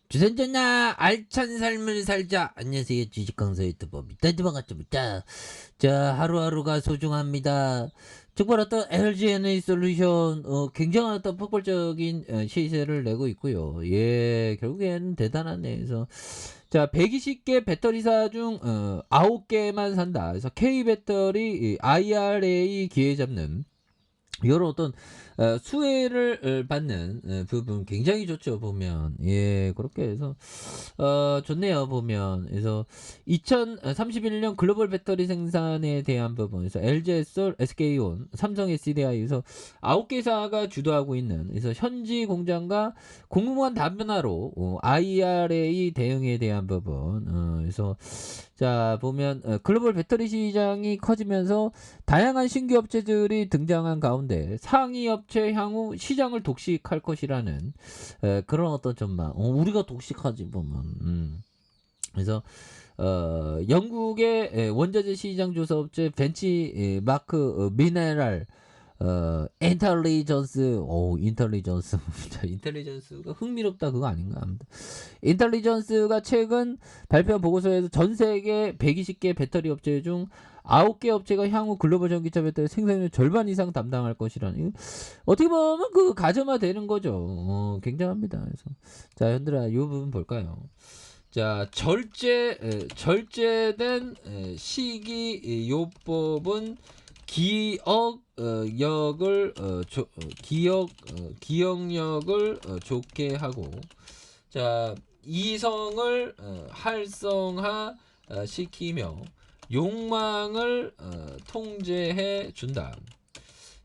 주선전나 알찬 삶을 살자. 안녕하세요, 주식강사 유튜버 밑단지 반갑습니다. 자, 하루하루가 소중합니다. 정말 어떤 LG 에너지 솔루션 굉장한 어떤 폭발적인 시세를 내고 있고요. 예, 결국에는 대단하네. 그래서 자, 120개 배터리사 중 9개만 산다. 그래서 K 배터리 IRA 기회 잡는 이런 어떤 수혜를 받는 부분 굉장히 좋죠, 보면. 예, 그렇게 해서 좋네요, 보면. 그래서 2031년 글로벌 배터리 생산에 대한 부분에서 LG에솔, SK온, 삼성 SDI에서 9개사가 주도하고 있는, 그래서 현지 공장과 공무원 다변화로 IRA 대응에 대한 부분. 그래서 자, 보면 글로벌 배터리 시장이 커지면서 다양한 신규 업체들이 등장한 가운데 상위 업체 향후 시장을 독식할 것이라는 그런 어떤 전망. 우리가 독식하지 보면. 그래서 영국의 원자재 시장 조사 업체 벤치 마크 미네랄 인텔리전스. 자, 인텔리전스가 흥미롭다 그거 아닌가? 인텔리전스가 최근 발표한 보고서에서 전 세계 120개 배터리 업체 중 9개 업체가 향후 글로벌 전기차 배터리 생산률 절반 이상 담당할 것이라는, 어떻게 보면 그 가점화되는 거죠. 굉장합니다. 그래서 자, 현들아, 이 부분 볼까요? 자, 절제된 시기 요법은 기억력을 좋게 하고, 자, 이성을 활성화 시키며 욕망을 통제해 준다.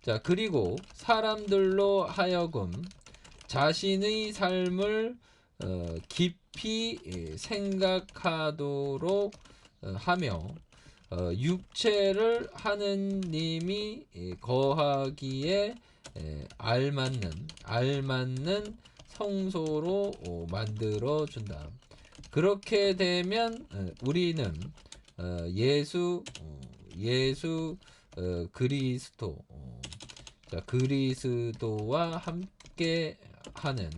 자, 그리고 사람들로 하여금 자신의 삶을 깊이 생각하도록 하며 육체를 하느님이 거하기에 알맞는 성소로 만들어 준다. 그렇게 되면 우리는 예수 그리스도 자, 그리스도와 함께 하는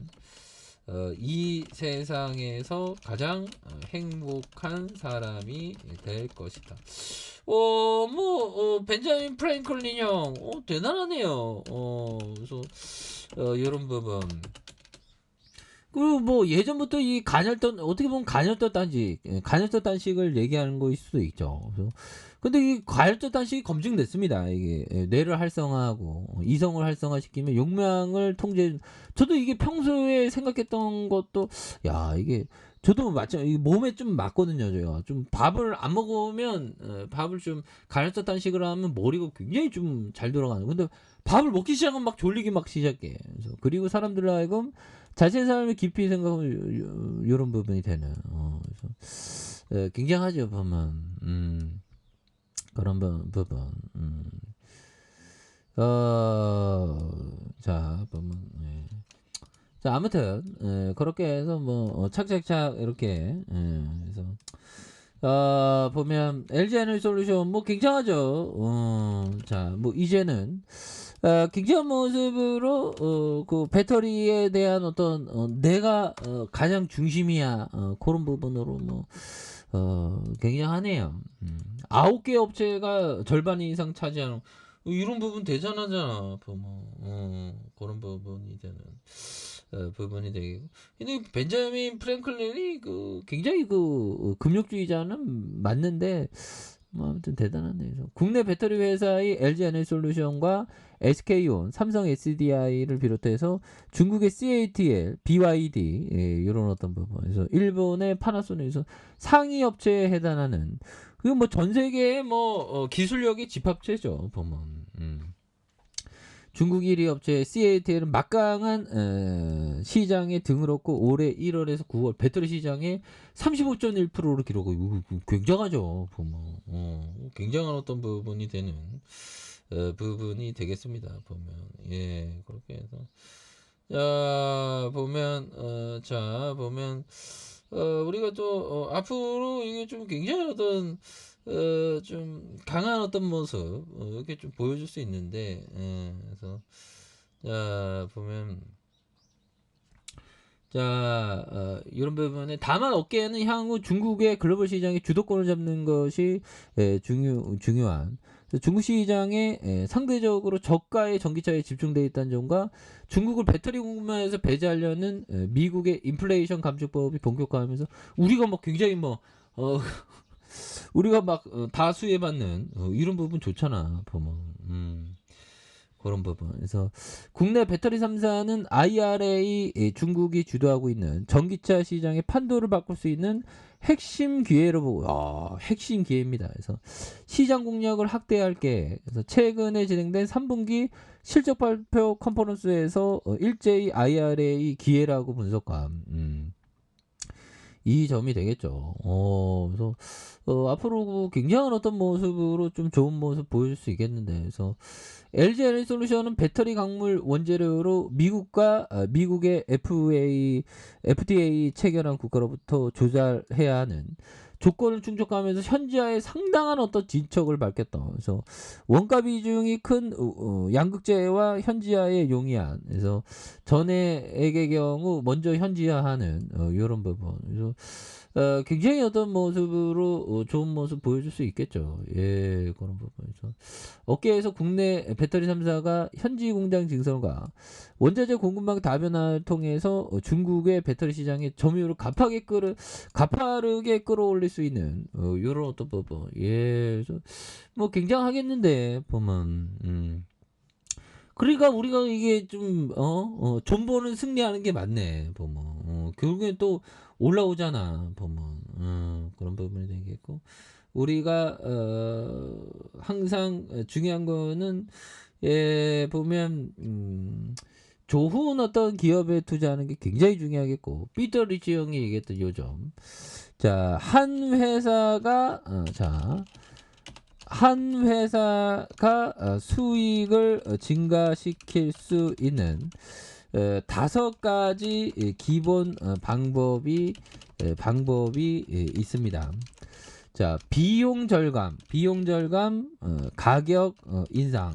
이 세상에서 가장 행복한 사람이 될 것이다. 벤자민 프랭클린 형, 대단하네요. 그래서 이런 부분. 그리고 뭐 예전부터 이 간헐적, 어떻게 보면 간헐적 단식, 간헐적 단식을 얘기하는 거일 수도 있죠. 그래서 근데 이 간헐적 단식이 검증됐습니다. 이게 뇌를 활성화하고 이성을 활성화시키면 욕망을 통제. 저도 이게 평소에 생각했던 것도, 야, 이게 저도 마찬가지 몸에 좀 맞거든요. 제가 좀 밥을 안 먹으면 밥을 좀 간헐적 단식을 하면 머리가 굉장히 좀 잘 돌아가는. 근데 밥을 먹기 시작하면 막 졸리기 막 시작해. 그래서 그리고 사람들로 하여금 자신의 삶을 깊이 생각하면 이런 부분이 되는. 그래서 굉장하죠, 보면. 그런 부분. 자, 보면. 예. 자, 아무튼 그렇게 해서 뭐 착착착 이렇게. 그래서 보면 LG 에너지 솔루션 뭐 굉장하죠. 자, 뭐 이제는 굉장한 모습으로 그 배터리에 대한 어떤 내가 가장 중심이야, 그런 부분으로 뭐 굉장하네요. 9개 업체가 절반 이상 차지하는 이런 부분 대단하잖아. 그런 부분이 되는 부분이 되고. 근데 벤자민 프랭클린이 그 굉장히 그 금욕주의자는 맞는데, 뭐 아무튼 대단하네. 그래서 국내 배터리 회사의 LG 에너지솔루션과 SK온, 삼성 SDI를 비롯해서 중국의 CATL, BYD 이런 어떤 부분에서 일본의 파나소닉에서 상위 업체에 해당하는, 그리고 뭐 전 세계의 뭐 기술력이 집합체죠, 보면. 중국 1위 업체 CATL은 막강한 시장에 등을 얻고 올해 1월에서 9월 배터리 시장에 35.1%를 기록하고, 굉장하죠, 보면. 굉장한 어떤 부분이 되는 부분이 되겠습니다, 보면. 예, 그렇게 해서 보면 우리가 또 앞으로 이게 좀 굉장히 어떤 좀 강한 어떤 모습 이렇게 좀 보여줄 수 있는데, 그래서 자, 보면 자, 이런 부분에 다만 업계는 향후 중국의 글로벌 시장의 주도권을 잡는 것이 중요한. 중국 시장에 상대적으로 저가의 전기차에 집중되어 있다는 점과 중국을 배터리 공급망에서 배제하려는 미국의 인플레이션 감축법이 본격화하면서 우리가 막 굉장히 뭐 우리가 막 다 수혜받는 이런 부분 좋잖아 보면. 그런 부분. 그래서 국내 배터리 3사는 IRA 중국이 주도하고 있는 전기차 시장의 판도를 바꿀 수 있는 핵심 기회로 보고, 핵심 기회입니다. 그래서 시장 공략을 확대할 게, 그래서 최근에 진행된 3분기 실적 발표 컨퍼런스에서 일제히 IRA 기회라고 분석함. 이 점이 되겠죠. 그래서 앞으로 굉장한 어떤 모습으로 좀 좋은 모습 보여줄 수 있겠는데, 그래서 LG 에너지솔루션은 배터리 광물 원재료로 미국의 FDA 체결한 국가로부터 조달해야 하는 조건을 충족하면서 현지화에 상당한 어떤 진척을 밝혔다. 그래서 원가 비중이 큰 양극재와 현지화에 용이한, 그래서 전액의 경우 먼저 현지화하는 이런 부분. 그래서 굉장히 어떤 모습으로 좋은 모습 보여줄 수 있겠죠. 예, 그런 부분에서 업계에서 국내 배터리 3사가 현지 공장 증설과 원자재 공급망 다변화를 통해서 중국의 배터리 시장의 점유율을 가파르게 끌어올릴 수 있는 이런 어떤 부분. 예, 그래서 뭐 굉장하겠는데 보면. 그러니까 우리가 이게 좀 존버는 승리하는 게 맞네 보면. 결국엔 또 올라오잖아 보면. 그런 부분이 되겠고, 우리가 항상 중요한 거는 보면 좋은 어떤 기업에 투자하는 게 굉장히 중요하겠고, 피터 리치 형이 얘기했던 요점. 자, 한 회사가 수익을 증가시킬 수 있는 5가지 기본 방법이 있습니다. 자, 비용 절감, 가격 인상.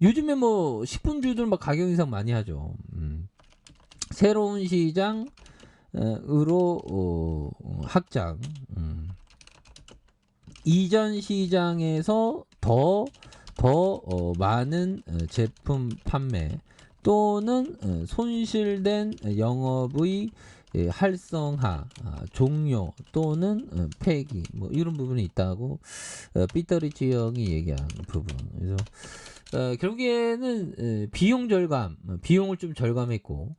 요즘에 뭐 식품주들 막 가격 인상 많이 하죠. 새로운 시장으로 확장. 이전 시장에서 더 많은 제품 판매 또는 손실된 영업의 활성화, 종료 또는 폐기, 뭐 이런 부분이 있다고 피터 리치 형이 얘기한 부분. 그래서 결국에는 비용 절감, 비용을 좀 절감했고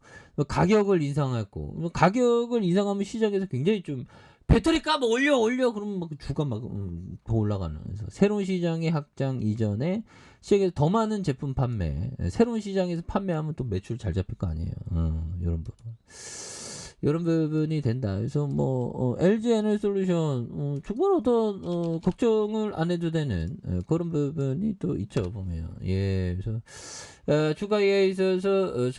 가격을 인상했고, 가격을 인상하면 시장에서 굉장히 좀 배터리 값 올려 그러면 막 주가 막 더 올라가는. 그래서 새로운 시장의 확장 이전에 시장에서 더 많은 제품 판매, 새로운 시장에서 판매하면 또 매출 잘 잡힐 거 아니에요. 이런 부분이 된다. 그래서 뭐 LG 에너지솔루션 정말 어떤 걱정을 안 해도 되는 그런 부분이 또 있죠 보면. 예, 그래서 주가에 있어서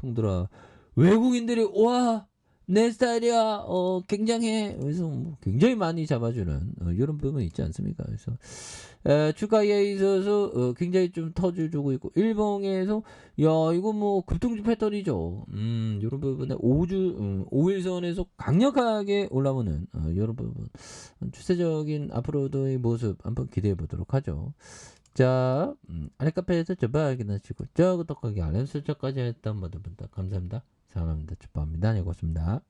형들아, 외국인들이 와 내 스타일이야, 굉장해. 그래서 뭐 굉장히 많이 잡아주는 이런 부분이 있지 않습니까? 그래서 주가에 있어서 굉장히 좀 터주고 있고, 일봉에서 야 이거 뭐 급등주 패턴이죠. 이런 부분에 5일선에서 강력하게 올라오는 이런 부분, 추세적인 앞으로도의 모습 한번 기대해 보도록 하죠. 자, 아랫카페에서 저바 확인하시고, 구독하기 알람 설정까지 했던 모든 분들 감사합니다. 사랑합니다. 축복합니다. 네, 고맙습니다.